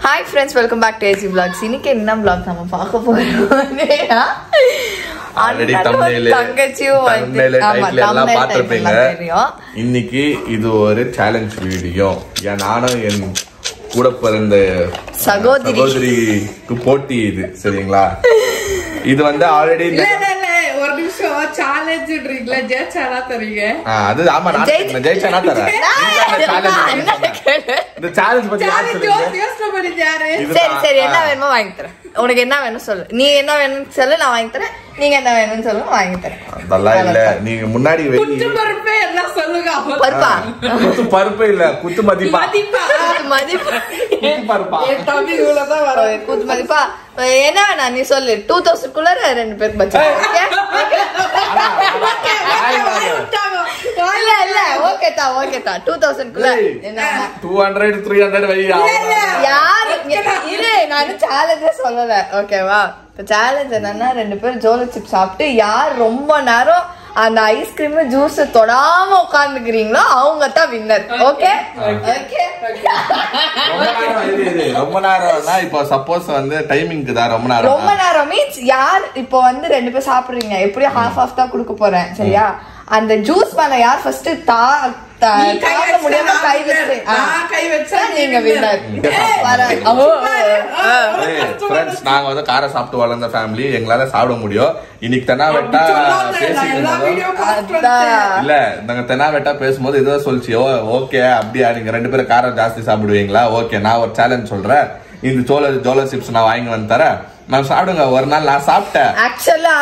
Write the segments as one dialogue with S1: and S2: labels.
S1: Hi friends, welcome back to AC Vlogs. இன்னைக்கு என்ன vlog நம்ம பார்க்க போறோம்னா
S2: ஆல்ரெடி thumbnail எல்லாம் பாத்துறீங்க. இன்னைக்கு இது ஒரு சேலஞ்ச் வீடியோ. நானும் என் கூட பிறந்த சகோதரிக்கு போட்டி இது, சரிங்களா? இது வந்து ஆல்ரெடி
S3: ஒரு நிமிஷம் சேலஞ்சுன்றீங்களா? ஜெயிச்சானா தரீங்க?
S2: அது ஆமா, நான் ஜெயிச்சானா தரேன். இந்த சேலஞ்ச் பத்தி
S1: சரி என்ன வேணுமோ வாங்கி தரேன். உனக்கு என்ன வேணும் சொல்லு, நீ என்ன வேணும்னு சொல்லு, நான் வாங்கி தரேன். நீங்க என்ன வேணும்னு சொல்லுங்க, வாங்கி தரேன்.
S2: அதெல்லாம் இல்ல, நீங்க முன்னாடி
S3: குத்து பருப்பே எல்லாம் சொல்லுங்க.
S1: பருப்பா?
S2: குத்து பருப்பே இல்ல, குத்து மதிப்பா.
S1: மதிப்பா
S2: குத்து பருப்பா.
S3: தம்பி இவ்வளவுதான் வரும்.
S1: குத்து மதிப்பா என்ன வேணா நீ சொல்லு. 2000 குள்ள 2 பேருக்கு பட்ஜெட். இல்ல ஓகேதா 2000 குள்ள என்ன 200
S2: 300 வை.
S1: யாரு இரு, நான் சேலஞ்சே சொல்லல, ஓகேவா? சேலஞ்ச் என்னன்னா 2 பேரும் ஜோலோ சிப்ஸ் சாப்பிட்டு யார் ரொம்ப நேரம் அந்த ஐஸ்கிரீம் ஜூஸ் தொடாம உட்கார்ந்துக்கிறீங்களோ அவங்க தான் வின்னர். ஓகே
S2: ரொம்ப நேரம்னா இப்போ சப்போஸ் வந்து டைமிங்க்கு தான்
S1: ரொம்ப நேரம் மீன்ஸ் யார் இப்போ வந்து 2 பேர் சாப்பிடுறீங்க, எப்படியும் half தான் கொடுக்க போறேன், சரியா? அந்த ஜூஸ் மேல யார் ஃபர்ஸ்ட் தாக்க முடியாம கை வச்சா நீங்க வின்னர்.
S2: நாங்க வந்து காரை சாப்பிட்டு வளர்ந்த ஃபேமிலி, எங்களால சாப்பிட முடியும். இன்னைக்கு தெனாவெட்டா இல்ல, நாங்க தெனாவெட்டா பேசும்போது இதுதான் சொல்லிச்சு, ஓகே அப்படியா நீங்க 2 பேரும் காரம் ஜாஸ்தி சாப்பிடுவீங்களா? ஓகே, நான் ஒரு சேலஞ்ச் சொல்றேன், இந்த ஜோலோ சிப்ஸ் நான் வாங்கி வந்து தரேன், நான் சாப்பிடுங்க. ஒரு நாள் நான் சாப்பிட்டேன்.
S1: ஆக்சுவலா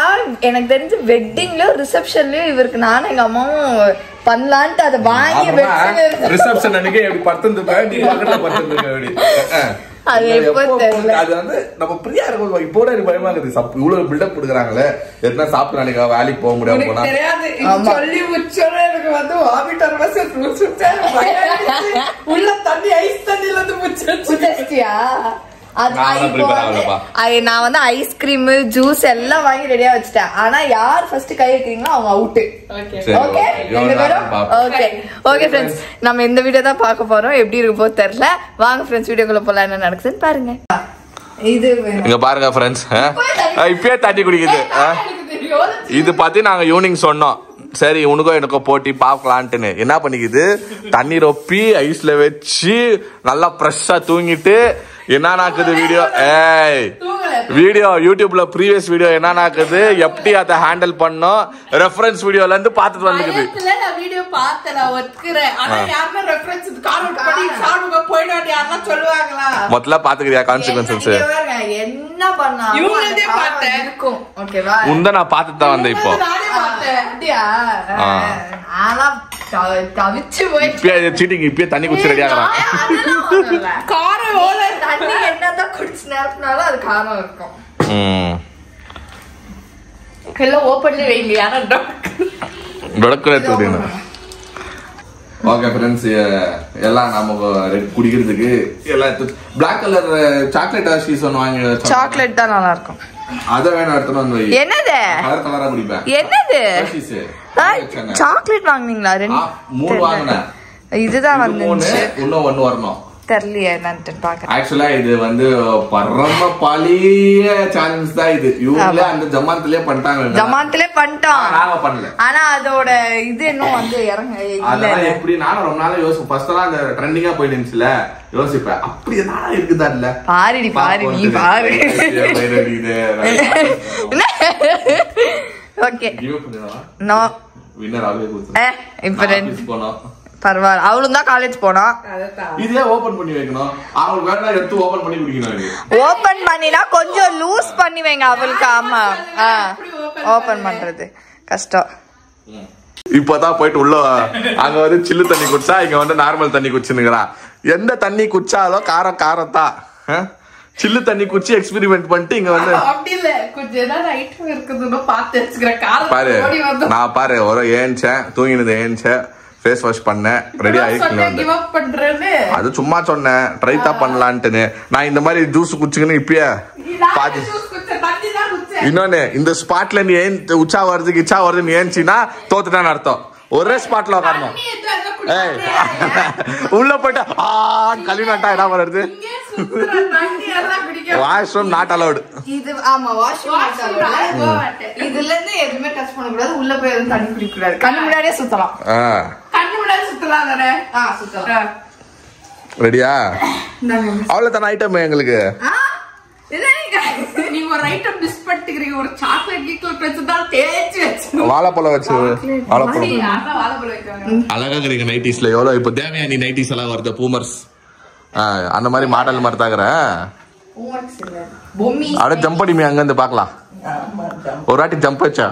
S1: எனக்கு தெரிஞ்சு வெட்டிங்லயோ ரிசப்ஷன்லயோ இவருக்கு நானும் எங்க அம்மாவும் பண்ணலான்ட்டு அதை வாங்கி
S2: ரிசப்ஷன் அன்னைக்கு எப்படி படுத்துருந்தேன்.
S1: அது எப்போ தெரியல.
S2: அது வந்து நம்ம பிரியா இருக்கும், இப்போ பயமா இருக்குது. இவ்வளவு பில்டப் கொடுக்குறாங்களே, எத்தனை சாப்பிட்டு நாளைக்கு வேலைக்கு போக முடியாம போனா
S3: சொல்லி முச்சோட எனக்கு வந்து உள்ள தண்ணி ஐஸ் தண்ணில இருந்து முச்சியா.
S1: நான் வந்து ஐஸ்கிரீம் ஜூஸ் எல்லாம் வாங்கி ரெடியா வச்சுட்டேன். ஆனா யார் ஃபர்ஸ்ட் கை வைக்கிறீங்களோ அவங்க அவுட். ஓகே ஃப்ரெண்ட்ஸ், நம்ம இந்த வீடியோ தான் பார்க்க போறோம். எப்படி இருக்க போது தெரியல. வாங்க ஃப்ரெண்ட்ஸ், வீடியோக்குள்ள போலாம், என்ன நடக்குதுன்னு பாருங்க. இது
S2: இங்க பாருங்க ஃப்ரெண்ட்ஸ், இப்பயே தண்ணி குடிக்குது. இது பத்தி நாங்க ஈவினிங் சொன்னோம், சரி உனக்கும் எனக்கும் போட்டி பாக்கலான்ட்டுன்னு. என்ன பண்ணிக்குது, தண்ணி ரொப்பி ஐஸ்ல வச்சு நல்லா ஃப்ரெஷ்ஷா தூங்கிட்டு என்னன்னாக்குது வீடியோ யூடியூப்ல ப்ரீவியஸ் வீடியோ என்னன்னாக்குது, எப்படி அதை ஹேண்டில் பண்ணோம் ரெஃபரன்ஸ் வீடியோல இருந்து பாத்துட்டு வந்துக்குது.
S3: வீடியோ பார்த்தேன், ஒத்துக்கிறேன். ஆனா யாருமே ரெஃபரன்ஸ் கார்ட் பண்ணி சாடுங்க போய்டாடி யாரனா சொல்லுவாங்களா?
S2: மொத்தல பாத்துக்கிறியா கான்சிக்வென்சஸ்?
S1: என்ன பண்ணா
S3: இவங்களே பார்த்தேன்
S1: இருக்கும். ஓகேவா?
S2: உந்த நான் பார்த்துட்டு தான் வந்தேன். இப்போ
S3: நானே பார்த்தேன்.
S1: அப்படியே ஆனா தவிச்சு போய்
S2: சீட்டிங் இப்பயே தண்ணி குடிச்சு ரெடி ஆகலாம்.
S3: காரம் ஓல
S1: தண்ணி என்னதான் குடிச்சு நேரத்துனால அது காரம் இருக்கும். எல்லாம் ஓப்பன்ல வைங்க, யாரா
S2: டொடக்குறது. ஓகே ஃப்ரெண்ட்ஸ், எல்லாம் நம்ம குடிக்கிறதுக்கு எல்லாம் பிளாக் கலர் சாக்லேட் ஹர்ஷீஸ் ஒன்று வாங்கி.
S1: சாக்லேட் தான் நல்லா இருக்கும்.
S2: அத வேணா எடுத்துட்டு வந்து வை.
S1: என்னது
S2: கலர் கலரா குடிப்பேன்.
S1: என்னது சாக்லேட் வாங்குனீங்களா?
S2: 3 வாங்குனேன்.
S1: இதுதான் வந்துச்சு.
S2: இன்னும் 1 வரணும்.
S1: தெரியலையே என்னன்னு பாக்க.
S2: ஆக்சுவலா இது வந்து பரம பழைய சேலஞ்ச் தான் இது. இவங்களே அந்த ஜமான்த்திலே பண்ணிட்டாங்க.
S1: நாங்க
S2: பண்ணல.
S1: ஆனா அதோட இது இன்னும் வந்து
S2: அதெல்லாம் எப்படி நானும் ரொம்ப நாளா யோசிப்பேன். ஃபர்ஸ்ட் எல்லாம் அந்த ட்ரெண்டிங்கா போய் நின்னுச்சுல, யோசிப்பேன் அப்படி நானும் இருக்குதா இல்ல.
S1: பாரு நீ பாரு. ஓகே நோ
S2: வின்னர் ஆவே கொடுத்து
S1: இப்ப 2 போனோம். பரவாயில்ல, அவளும் தான் காலேஜ் போனா.
S2: இதே ஓபன் பண்ணி வைக்கணும். அவளுக்கு வேணா எடுத்து ஓபன் பண்ணி குடிக்கணும்.
S1: ஓபன் பண்ணினா கொஞ்சம் லூஸ் பண்ணி வைங்க அவளுக்கு. ஆமா, ஓபன் பண்றது கஷ்டம்.
S2: இப்பதான் போயிட்டு உள்ள அங்க வந்து சில்லு தண்ணி குடிச்சா, இங்க வந்து நார்மல் தண்ணி குடிச்சுன்னுக்கிறா. எந்த தண்ணி குடிச்சாலும் காரம் தான். சில்லு தண்ணி குடிச்சு எக்ஸ்பெரிமெண்ட் பண்ணிட்டு இங்க வந்து
S3: அப்படி இல்ல, கொஞ்சம் ஏதாவது ஐட்டம் இருக்குதுன்னு பார்த்து வச்சுக்கிறேன்.
S2: பாரு, நான் பாரு ஒரு ஏன்ச்சேன், தூங்கினது ஏன்ச்சேன், ஃபேஸ் வாஷ் பண்ணேன், ரெடி ஆயிடுச்சு. அது சும்மா சொன்னேன், ட்ரை தான் பண்ணலான்ட்டுன்னு. நான் இந்த மாதிரி ஜூஸ் குடிச்சுக்கன்னு இப்பயே பாத்து. இன்னொன்னு, இந்த ஸ்பாட்ல நீ உச்சா வருது கிச்சா வருதுன்னு ஏன்ச்சின்னா தோத்துட்டான்னு அர்த்தம். ஒரே ஸ்பாட்ல உட்காரணும். உள்ள போயிட்டா கழுவினாட்டா என்ன பண்ணுறது? Washroom not allowed.
S1: இது ஆமா வாஷ்ரூம் இதுல இருந்து எதுவுமே டச் பண்ண கூடாது. உள்ள போய் எதுவும் தண்ணி குடிக்க கூடாது. கண்ணு முன்னாடியே சுத்தலாம்.
S3: கண்ணு முன்னாடி சுத்தலாம் தானே?
S1: சுத்தலாம்.
S2: ரெடியா? அவ்வளவுதான் ஐட்டம் எங்களுக்கு.
S3: நீங்க ஒரு ஐட்டம் மிஸ் பண்ணிக்கிறீங்க. ஒரு சாக்லேட் கீக்லேட் வச்சுதா தேய்ச்சி வச்சு
S2: வாழைப்பழம் வச்சு வாழைப்பழம்
S3: வாழைப்பழம் வைக்காங்க.
S2: அழகா இருக்கிறீங்க நைட்டிஸ்ல. எவ்வளவு இப்ப தேவையானி நைட்டிஸ் எல்லாம் வருது பூமர்ஸ் அந்த மாதிரி மாடல் மாதிரி தாக்குற. அட ஜம்ப் அடிமே அங்க இருந்து பாக்கலாம். ஒரு வாட்டி ஜம்ப் வச்சா.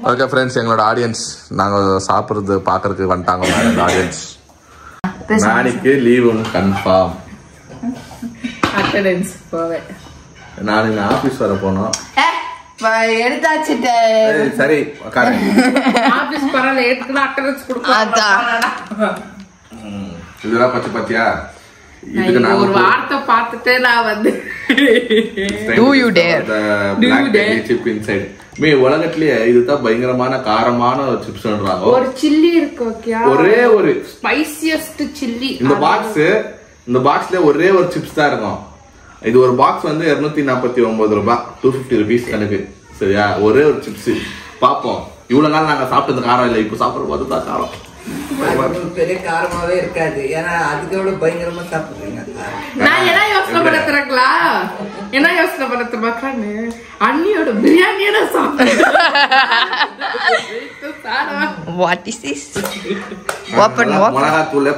S2: ஓகே ஃப்ரெண்ட்ஸ், எங்களோட ஆடியன்ஸ் நாங்க சாப்பிடுறது பாக்குறதுக்கு வந்துட்டாங்க. ஆடியன்ஸ் நாளைக்கு லீவ் ஒன்று கன்ஃபார்ம்.
S3: அட்டெண்டன்ஸ் போவே.
S2: நாளைக்கு ஆபீஸ் வர போனோம்.
S1: எடுத்தாச்சு.
S2: சரி
S3: ஆபீஸ் பரவாயில்ல, ஏத்துக்குனா அட்டெண்டன்ஸ் கொடுப்போம்.
S2: இதெல்லாம் பச்சை பச்சையா இதுக்கு நான்
S3: ஒரு வார்த்தை பார்த்துட்டு நான் வந்து
S1: do you dare
S2: chip inside me உலகத்திலேயே இதுதான் பயங்கரமான காரமான சிப்ஸ்ன்றாங்க.
S3: ஒரு சில்லி இருக்கு ஓகே,
S2: ஒரே ஒரு
S3: ஸ்பைசியஸ்ட் சில்லி.
S2: இந்த பாக்ஸ்ல ஒரே ஒரு சிப்ஸ் தான் இருக்கும். இது ஒரு பாக்ஸ் வந்து 249 ரூபாய், 250 rupees கணக்கு. சரியா? ஒரே ஒரு சிப்ஸ். பாப்போம், இவ்வளவு நாள் நாங்க சாப்பிட்டது காரம் இல்லை, இப்ப சாப்பிடுற போது தான் காரம்.
S4: பெரிய காரமாவே இருக்காது. ஏன்னா அதுக்கோட பயங்கரமா சாப்பிடுறீங்க.
S3: நான் என்ன யோசனை பண்ணத்துறங்களா, என்ன யோசனை பண்ணத்துமாக்கான்னு அண்ணியோட பிரியாணியோட சாப்பிடுறேன்.
S1: What is this? ஓபன்
S2: மிளகாத்தூள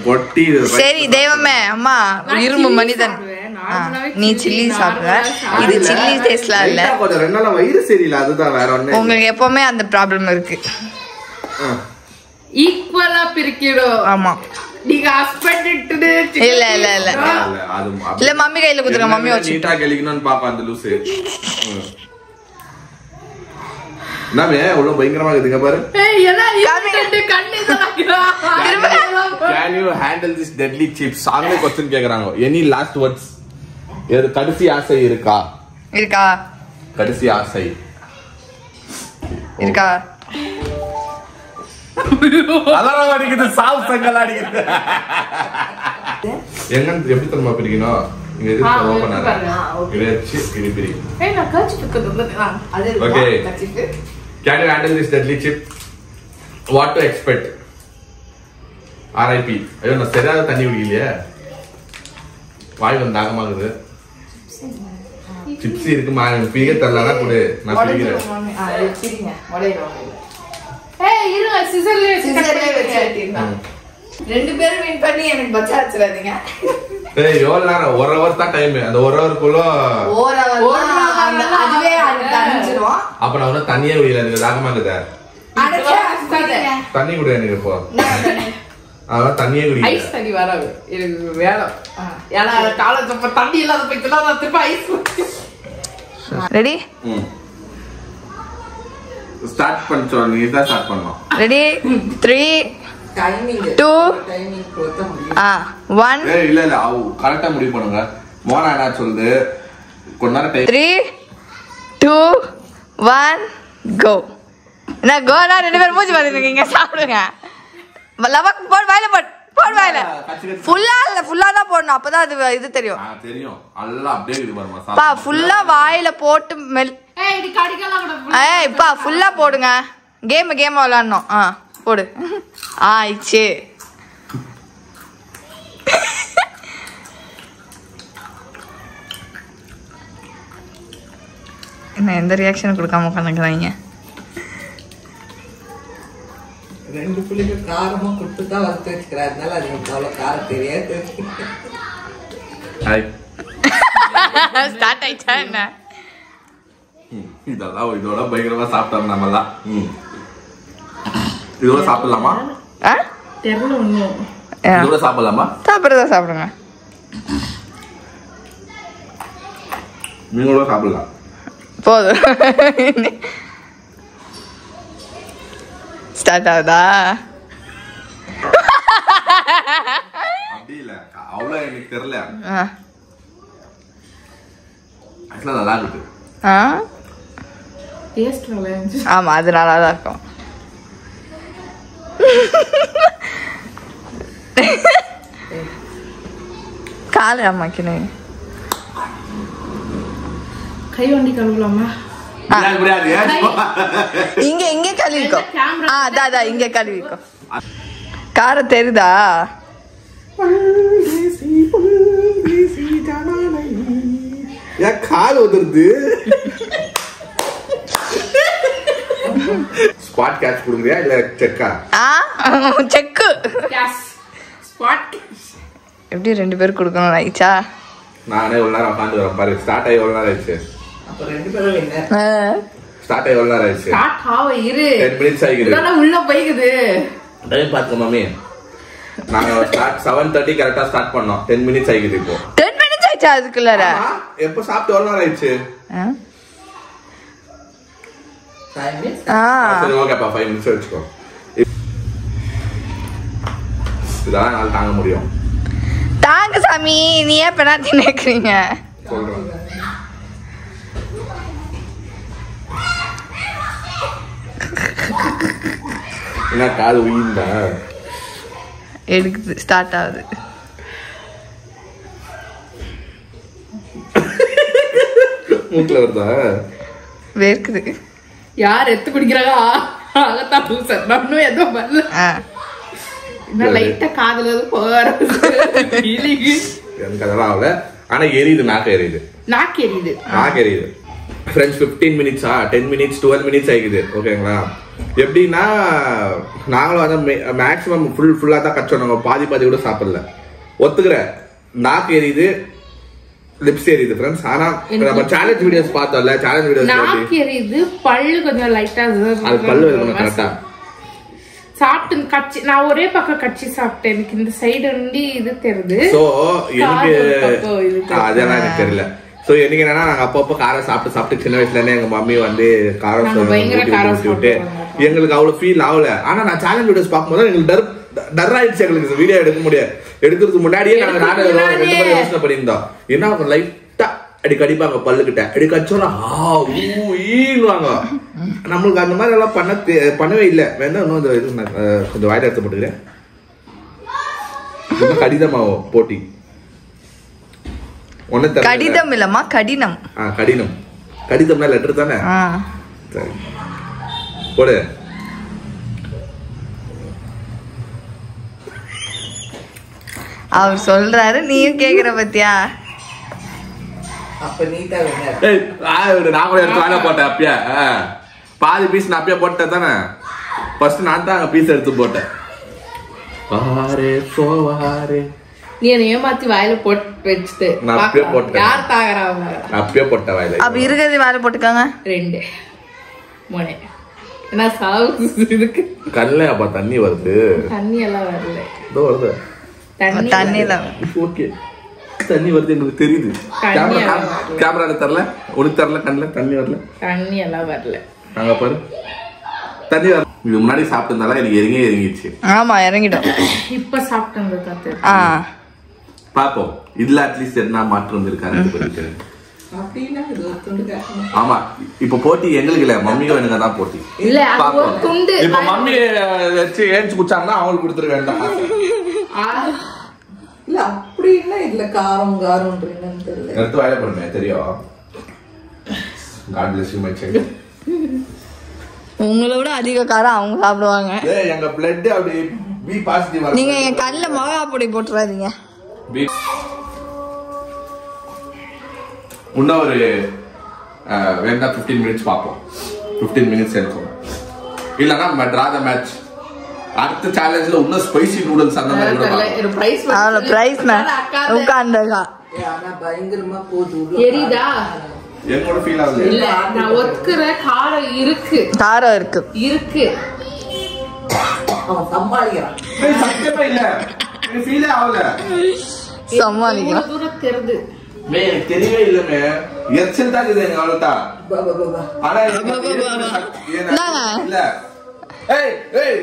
S2: பொட்டி.
S1: சரி தெய்வமே, அம்மா இரும்பு மனிதன். நீ சில்லி சாப்பிடுற, இது சில்லி டேஸ்ட்ல இல்ல.
S2: கொஞ்சம் ரெண்டு நாள் வயிறு சரியில்லை, அதுதான் வேற ஒண்ணு.
S1: உங்களுக்கு எப்பவுமே அந்த ப்ராப்ளம் இருக்கு.
S3: ஈக்குவலா பிரிக்கிறோம்.
S1: ஆமா,
S3: நீங்க ஹஸ்பண்ட்
S1: இல்ல இல்ல இல்ல இல்ல மம்மி கையில குடுங்க. மம்மி வச்சு
S2: நீட்டா கழிக்கணும்னு பாப்பா அந்த லூசு. நாமே அவ்வளவு பயங்கரமா இருக்குங்க பாரு. Can you handle this deadly chips? சாமி क्वेश्चन கேக்குறாங்க. Any last words? ஏது கடைசி ஆசை இருக்கா? கடைசி ஆசை இருக்கா? அலாரம் அடிக்குது, சாவு சங்கல் அடிக்குது. எங்க எப்படி தெரியுமா பிரிக்கணும்? இங்க இது ஓபன் ஆகுது. இது வச்சு இது பிரி.
S3: நான் கட்சி பக்கத்துல அது
S2: okay. Can you handle this deadly chip? What to expect? RIP. ஐயோ நான் சரியான தண்ணி குடிக்கலையே, வாய் வந்து தாகமாகுது. சிப்ஸ் இருக்கு மாதிரி பிரிக்க தரலனா கொடு, நான் பிரிக்கிறேன்.
S1: ரெண்டு பேரும் வின் பண்ணி எனக்கு பச்சா வச்சிடாதீங்க.
S2: எவ்வளவு நேரம்? 1 hour தான் டைம். அந்த 1 hourக்குள்ள
S1: அதுவே தெரிஞ்சிரும்.
S2: அப்ப நான் ஒன்னும் தண்ணியே குடிக்கல, எனக்கு தாகமா இருக்குதா? தண்ணி குடி எனக்கு இப்போ. அதான் தண்ணியே குடிக்கல.
S3: ஐஸ் தண்ணி வராது எனக்கு வேணும். ஏன்னா காலேஜ் அப்ப தண்ணி இல்லாத போயிட்டுலாம் நான் திரும்ப ஐஸ்.
S1: ரெடி?
S2: ஸ்டார்ட் பண்ணிச்சோம். நீ தான் ஸ்டார்ட் பண்ணணும்.
S1: ரெடி? 3 2 1.
S2: இல்ல இல்ல கரெக்டா முடிவு பண்ணுங்க. மோனா என்ன சொல்லுது? கொஞ்ச நேரம் டைம்.
S1: 3 2 1 கோ. என்ன கோனா? ரெண்டு பேரும் மூஞ்சி பாத்துட்டு இருக்கீங்க. சாப்பிடுங்க. லவக் போடு, வாயில போடு, போடு வாயில. ஃபுல்லா தான் போடணும், அப்பதான் அது இது தெரியும்.
S2: தெரியும். நல்லா அப்படியே இது பாருமா.
S1: பா ஃபுல்லா வாயில போட்டு மெல்.
S3: இது கடிக்கலாம் கூட.
S1: பா ஃபுல்லா போடுங்க. கேம் விளையாடணும். போடு. ஆயிச்சு. என்ன எந்த ரியாக்ஷன் கொடுக்காம உட்காந்துக்கிறாங்க?
S4: ரெண்டு புள்ளிங்க காரமா கொடுத்து தான் வறுத்து வச்சுக்கிறாருனால அது அவ்வளவு காரம் தெரியாது.
S1: ஸ்டார்ட் ஆயிடுச்சா என்ன?
S2: இதெல்லாம் இதோட பயங்கரமா சாப்பிட்டோம் நம்மலாம். இதோட சாப்பிடலாமா? இதோட சாப்பிடலாமா?
S1: சாப்பிடுறதா சாப்பிடுங்க.
S2: நீங்களோட சாப்பிடலாம்.
S1: போதும். ஸ்டார்ட் ஆகுதா?
S2: அப்படி இல்ல, அவ்வளவு எனக்கு தெரியல. ஆக்சுவலா நல்லா இருக்கு.
S1: ஆமா அது நல்லா தான் இருக்கும். கால அம்மாக்கினே
S3: கை வண்டி கழுவலாமா?
S1: இங்க கழுவிக்கோ. அதான் இங்க கழுவிக்கோ. காரம் தெரியுதா?
S2: கால் வந்துருது. ஸ்பாட் கேட்ச் கொடுக்குறியா இல்ல செக்கா?
S1: செக்கு. எப்படி 2 பேர் கொடுக்கணும் ஆயிச்சா?
S2: நானே எவ்வளவு நேரம் உட்காந்து வரேன் பாரு. ஸ்டார்ட் ஆகி எவ்வளவு நேரம் ஆயிடுச்சு?
S4: அப்ப 2 பேரும் என்ன?
S2: ஸ்டார்ட் ஆகி எவ்வளவு நேரம் ஆயிடுச்சு?
S3: ஸ்டார்ட் ஆவ இரு.
S2: 10 minutes ஆகிடுது.
S3: இதெல்லாம் உள்ள போயிடுது.
S2: டைம் பாத்துக்க மாமி. நாங்க ஸ்டார்ட் 7:30 கரெக்ட்டா ஸ்டார்ட் பண்ணோம். 10 minutes ஆகிடுது இப்போ.
S1: 10 minutes ஆயிச்சா அதுக்குள்ளற?
S2: எப்ப சாப்பிட்டு எவ்வளவு நேரம் ஆயிடுச்சு?
S4: Time is
S2: சரி ஓகேப்பா 5 minutes வெச்சுக்கோ. இதெல்லாம் நாள் தாங்க முடியும்.
S1: தாங்க சாமி. நீ ஏன் பெனாத்தி நினைக்கிறீங்க?
S2: சொல்றேன். என்ன கால் உயிர்ந்தா?
S1: எடுக்குது. ஸ்டார்ட் ஆகுது.
S2: மூக்குல வருதா?
S1: வேர்க்குது.
S3: யார் எத்து குடிக்கிறாங்க? அகத்தா பூச. நானும் ஏதோ வரல. இன்னும் லைட்டா காதுல போற ஃபீலிங்.
S2: எனக்கு அதெல்லாம் ஆகல. ஆனா எரியுது. நாக்கு எரியுது.
S3: நாக்கு
S2: எரியுது. Friends 15 minutes 10 minutes 12 minutes ஆகிக்குது. ஓகேங்களா? எப்படின்னா நாங்களும் வந்து மேக்ஸிமம் ஃபுல்லா தான் கச்சோம். நாங்க பாதி கூட சாப்பிடல. ஒத்துக்கிறேன். நாக்கு எரியுது, லிப்ஸ் எரியுது ஃப்ரெண்ட்ஸ். ஆனா நம்ம சேலஞ்ச் வீடியோஸ் பார்த்தோம்ல, சேலஞ்ச் வீடியோஸ்
S3: நாக்கு எரியுது, பல்லு கொஞ்சம் லைட்டா
S2: அது பல்லு இருக்கணும் கரெக்டா.
S3: சாப்பிட்டு கட்சி நான் ஒரே பக்கம் கட்சி சாப்பிட்டேன். எனக்கு இந்த சைடு வந்து இது தெரியுது.
S2: சோ எனக்கு அதெல்லாம் எனக்கு தெரியல. சோ எனக்கு என்னன்னா நாங்க அப்பப்போ காரம் சாப்பிட்டு சின்ன வயசுல இருந்தே எங்க மம்மி வந்து காரம் விட்டு எங்களுக்கு அவ்வளவு ஃபீல் ஆகல. ஆனா நான் சேலஞ்ச் வீடியோஸ் பார்க்கும்போது எங்களுக்கு டர் ஆயிடுச்சு. எங்களுக்கு வீடியோ எடுக்க முடியாது. எடுக்கிறதுக்கு முன்னாடியே நாங்க யோசனை பண்ணியிருந்தோம். என்ன லைட்டா அடிக்கடிப்பாங்க பல்லுகிட்ட அடிக்கச்சோன்னா ஈனுவாங்க. நம்மளுக்கு அந்த மாதிரி எல்லாம் பண்ணவே இல்லை. வேணா இன்னும் கொஞ்சம் வாயில எடுத்து போட்டுக்கிறேன். கடிதமாகும் போட்டி.
S1: கடிதம் இல்லம்மா, கடினம்.
S2: கடிதம்னா லெட்டர் தானே? சரி போடு.
S1: அவர் சொல்றாரு, நீயும் கேக்குற பத்தியா?
S4: அப்ப நீட்டா
S2: நான் கூட எடுத்து வாங்க போட்டேன். அப்பயா பாதி பீஸ் நான் அப்பயே போட்டேன் தானே. ஃபர்ஸ்ட் நான் தான் பீஸ் எடுத்து போட்டேன்.
S3: நீ என்ன ஏமாத்தி வாயில போட்டு வச்சுட்டு யார் தாகறாங்க?
S2: அப்பயே போட்ட வாயில.
S1: அப்ப இருக்கிறது வாயில போட்டுக்காங்க.
S3: 2 3 என்ன சாவு இதுக்கு?
S2: கல்ல அப்ப தண்ணி வருது.
S3: தண்ணி எல்லாம் வரல.
S2: இதோ வருது.
S1: தண்ணி எல்லாம்
S2: ஓகே. தண்ணி வருது எனக்கு தெரியுது. கேமரா தரல, உனக்கு தரல. கண்ணுல தண்ணி வரல.
S3: தண்ணி எல்லாம் வரல.
S2: நாங்க பாரு தண்ணி வரல. இது முன்னாடி சாப்பிட்டதால எனக்கு இறங்கிடுச்சு.
S1: ஆமா இறங்கிடும்.
S3: இப்ப சாப்பிட்டது தாத்தே.
S2: பாப்போம் இதுல அட்லீஸ்ட் என்ன மாற்றம் இருக்காரு. ஆமா இப்ப போட்டி எங்களுக்கு இல்ல, மம்மியும் எனக்கு தான் போட்டி.
S3: இல்ல
S2: இப்ப மம்மி வச்சு ஏஞ்சி குடிச்சாங்கன்னா அவங்களுக்கு கொடுத்துட வேண்டாம்.
S4: இல்ல அப்படி இல்ல. இதுல காரம் தெரியல.
S2: எடுத்து வாயில போடுமே தெரியும். God bless you my child.
S1: உங்களை விட அதிக காரம் அவங்க சாப்பிடுவாங்க.
S2: எங்க பிளட் அப்படி பி பாசிட்டிவா.
S1: நீங்க என் கல்ல மிளகா பொடி போட்டுறாதீங்க.
S2: இன்னும் ஒரு வேண்டாம் 15 minutes பார்ப்போம். 15 minutes இருக்கும். இல்லன்னா டிரா த மேட்ச். அடுத்த சேலஞ்ச்ல இன்னும் ஸ்பைசி நூடுல்ஸ் அந்த மாதிரி கூட
S3: ஒரு பிரைஸ்
S1: அவள பிரைஸ் மேன் உட்கார்ந்தா
S4: ஆனா பயங்கரமா போகுது.
S3: எரிதா?
S2: என்னோட ஃபீல் ஆகுது.
S3: இல்ல நான் ஒத்துக்கிற காரம் இருக்கு.
S4: அவன் சமாளிக்கிறான்.
S2: சத்தியமா இல்ல. எனக்கு ஃபீல் ஆகல.
S1: சமாளிக்கிறான்.
S3: தூரம் தெரியுது.
S2: எனக்கு தெரியவே இல்லமே. எச்சல் தான் இது எங்க அவ்வளவுதா. ஆனா இல்ல. ஏய் ஏய்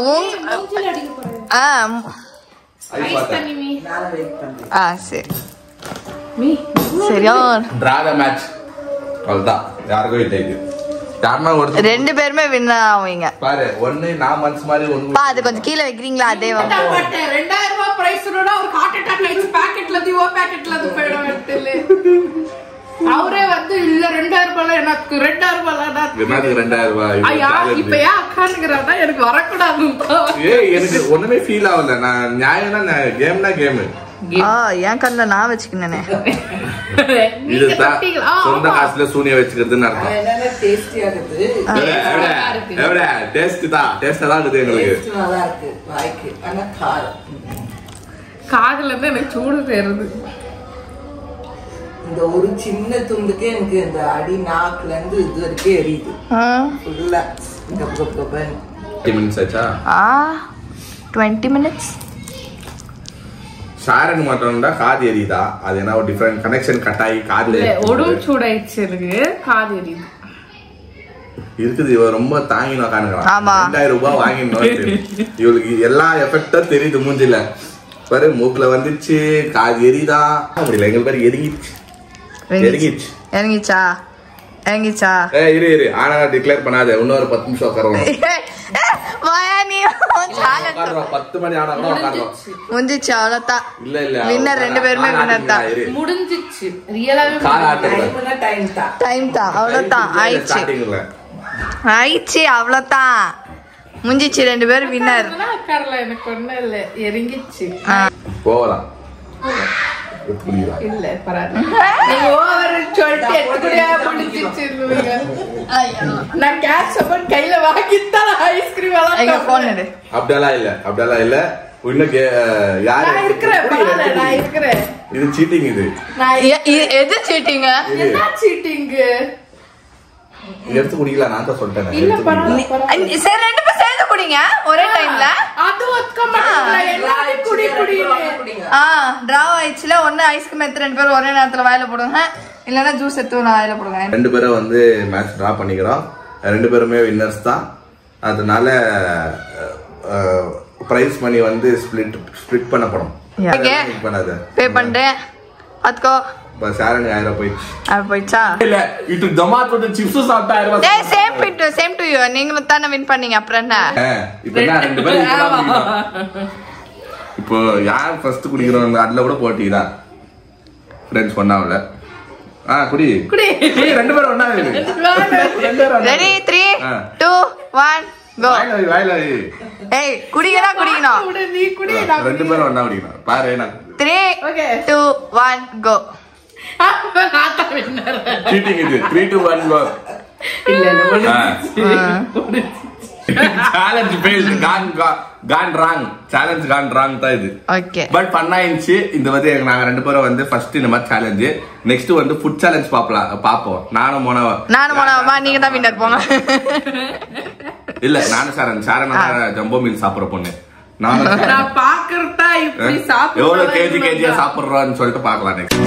S3: மூஞ்சில அடிக்க போறேன். ஐஸ் தண்ணி மீ.
S4: நான் வெயிட் பண்றேன்.
S1: சரி மீ சரியா.
S2: Draw the match. அவ்வளவுதான். யாருக்கும் இல்லை இது. யாருன்னா ஒருத்தர்
S1: ரெண்டு பேருமே வின் ஆவீங்க
S2: பாரு. ஒண்ணு நான் மனசு மாதிரி ஒண்ணு
S1: பா அது கொஞ்சம் கீழே வைக்கிறீங்களா? அதே வந்து
S3: 2000 ரூபாய் பிரைஸ் ஒரு ஹார்ட் அட்டாக் ஆயிடுச்சு. பாக்கெட்ல இருந்து பாக்கெட்ல இருந்து போயிடும் எடுத்துல. அவரே வந்து இல்ல 2000 ரூபாய் எனக்கு 2000 ரூபாய்
S2: என்னது 2000 ரூபாய்?
S3: ஐயா இப்ப ஏன் அக்கானுங்கறதா எனக்கு வரக்கூடாது.
S2: ஏய் எனக்கு ஒண்ணுமே ஃபீல் ஆகல. நான் நியாயம்னா கேம்னா கேம்.
S1: என் கண்ணுல நான் வச்சுக்கினேனே.
S2: இதுதான் சொந்த காசுல சூனிய வச்சுக்கிறதுன்னு அர்த்தம்.
S4: என்னென்ன டேஸ்டியா இருக்குது.
S2: எவ்வளோ டேஸ்ட் தான். டேஸ்டா தான் இருக்குது எங்களுக்கு.
S4: நல்லா இருக்கு வாய்க்கு. ஆனா காரம்.
S3: காதுல இருந்து எனக்கு சூடு சேருது.
S4: இந்த ஒரு சின்ன துண்டுக்கே எனக்கு இந்த அடி நாக்குல இருந்து இது வரைக்கும் எரியுது. ஃபுல்லா கப்
S2: 20 minutes ஆச்சா?
S1: 20 minutes.
S2: ஷாரன் மாட்டோம்டா காது எரியுதா? அது என்ன ஒரு டிஃபரெண்ட் கனெக்ஷன் கட் ஆகி காதுல
S3: உடம்பு சூடாயிடுச்சு இருக்கு. காது எரியுது
S2: இருக்குது. இவ ரொம்ப தாங்கின காணுங்களா?
S1: ஆமா.
S2: 2000 ரூபாய் வாங்கினோம். இவளுக்கு எல்லா எஃபெக்டும் தெரியுது மூஞ்சில. பாரு மூக்குல வந்துச்சு. காது எரியுதா? முடியல. எங்க பேரு எரிஞ்சிச்சு.
S1: இறங்கிச்சா?
S2: இரு ஆனா டிக்ளேர் பண்ணாத. இன்னொரு 10 நிமிஷம் உட்காரணும். 10 மணி ஆனா கூட உட்காரணும்.
S1: முடிஞ்சிச்சு அவ்வளவுதான்.
S2: இல்ல
S1: வின்னர் ரெண்டு பேருமே வின்னர் தான்.
S3: முடிஞ்சிச்சு. ரியலாவே
S1: டைம் தான். அவ்வளவுதான். ஆயிடுச்சு அவ்வளவுதான். முடிஞ்சிச்சு. ரெண்டு பேரும் வின்னர்.
S3: உட்காரல. எனக்கு ஒண்ணு இல்ல. இறங்கிச்சு.
S2: போகலாம்.
S3: இல்ல பரவாயில்ல. நீங்க ஓவர் சொல்லிட்டு எடுத்துக்கிட்டே முடிஞ்சிச்சு. நான் கேஷ் அமௌண்ட் கையில வாங்கித்தான் ஐஸ்கிரீம் எல்லாம்
S1: போன் எடு.
S2: அப்படியெல்லாம் இல்ல. இன்னும் யாரு
S3: நான் இருக்கிறேன்.
S2: இது சீட்டிங். இது
S1: எது சீட்டிங்?
S3: என்ன சீட்டிங்?
S2: எடுத்து குடிக்கலாம். நான் தான் சொல்லிட்டேன்.
S3: இல்ல பரவாயில்ல.
S1: சரி ரெண்டு பேரும் சேர்ந்து குடிங்க ஒரே டைம்ல.
S3: அது ஒத்துக்க மாட்டேன். எல்லாரும் குடி.
S1: டிராவ் ஆயிடுச்சுல. ஒண்ணு ஐஸ்கிரீம் எடுத்து ரெண்டு பேரும் ஒரே நேரத்துல வாயில போடுங்க. இல்லன்னா ஜூஸ் எடுத்து நான் வாயில போடுங்க.
S2: ரெண்டு பேரும் வந்து மேட்ச் டிரா பண்ணிக்கிறோம். ரெண்டு பேருமே வின்னர்ஸ் தான். அதனால பிரைஸ் மணி வந்து ஸ்பிளிட் பண்ணப்படும். பண்ணாத
S1: பே பண்ணிட்டேன். பாத்துக்கோ.
S2: சாரன் 1000 போயிடுச்சு.
S1: போயிடுச்சா?
S2: இல்ல இது ஜமாத் வந்து சிப்ஸ் சாப்பிட்டா 1000.
S1: ஏய் சேம் டு யூ. நீங்களும் தானே வின் பண்ணீங்க. அப்புறம் என்ன?
S2: இப்போ நான் ரெண்டு பேரும் இப்போ யார் ஃபர்ஸ்ட் குடிக்கிறோம் அதுல கூட போட்டிதான். ஃப்ரெண்ட்ஸ் பண்ணாவல. குடி. ரெண்டு பேரும் ஒண்ணா இரு.
S1: ரெடி 3 2 1 கோ.
S2: வாயில
S1: ஏய் குடிக்கணும்.
S3: நீ குடி.
S2: ரெண்டு பேரும் ஒண்ணா குடிக்கணும். பாரு நான்
S1: 3 2 1 கோ.
S2: சீட்டிங் இது. 3 2 1 go. Challenge based gone wrong தான் இது.
S1: ஓகே
S2: பட் பண்ணாயிடுச்சு. இந்த வந்து நாங்க ரெண்டு பேரும் வந்து ஃபர்ஸ்ட் இந்த மாதிரி சேலஞ்ச். நெக்ஸ்ட் வந்து ஃபுட் சேலஞ்ச் பாப்போம். நானும் மோனவா
S1: நீங்க தான் வின்னர் போங்க.
S2: இல்ல நானும் சாரன் ஜம்போ மீல் சாப்பிடுற பொண்ணு. நானும்
S3: பாக்குறதா இப்படி சாப்பிடுறோம்.
S2: எவ்வளவு கேஜியா சாப்பிடுறோம்னு சொல்லிட்டு பாக்கலாம் நெக்ஸ்ட்.